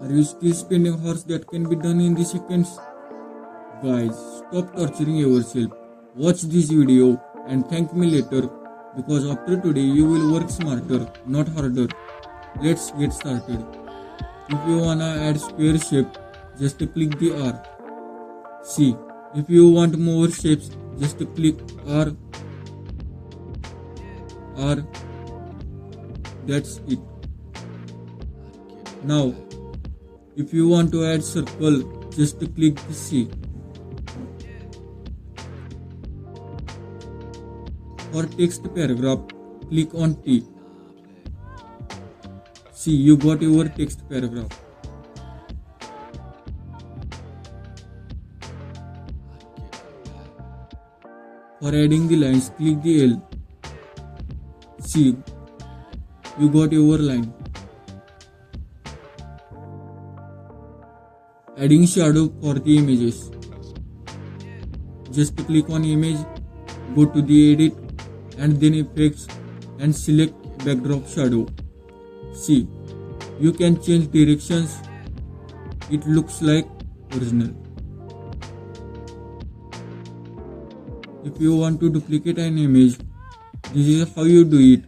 Are you still spending hours that can be done in the seconds? Guys, stop torturing yourself. Watch this video and thank me later, because after today you will work smarter, not harder. Let's get started. If you wanna add square shape, just click the R. See, if you want more shapes, just click R. That's it. Now, if you want to add circle, just click the C. For text paragraph, click on T. See, you got your text paragraph. For adding the lines, click the L. See, you got your line. Adding shadow for the images. Just click on image, go to the edit and then effects and select backdrop shadow. See, you can change directions. It looks like original. If you want to duplicate an image, this is how you do it.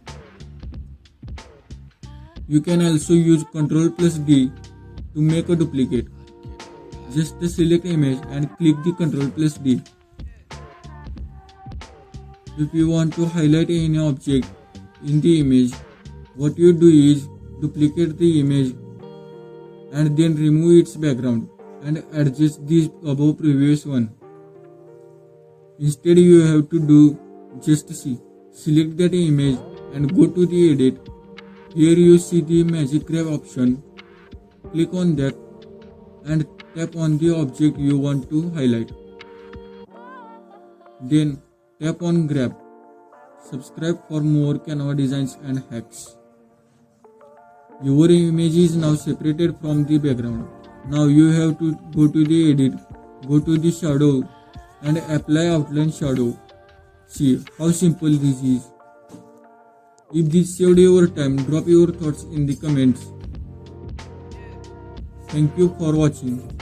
You can also use Ctrl D to make a duplicate. Just select image and click the Ctrl D. If you want to highlight any object in the image, what you do is duplicate the image and then remove its background and adjust the above previous one. Instead, you have to do just see. Select that image and go to the edit. Here you see the magic grab option. Click on that and tap on the object you want to highlight. Then tap on grab. Subscribe for more Canva designs and hacks. Your image is now separated from the background. Now you have to go to the edit, go to the shadow and apply outline shadow. See how simple this is. If this saved your time, drop your thoughts in the comments. Thank you for watching.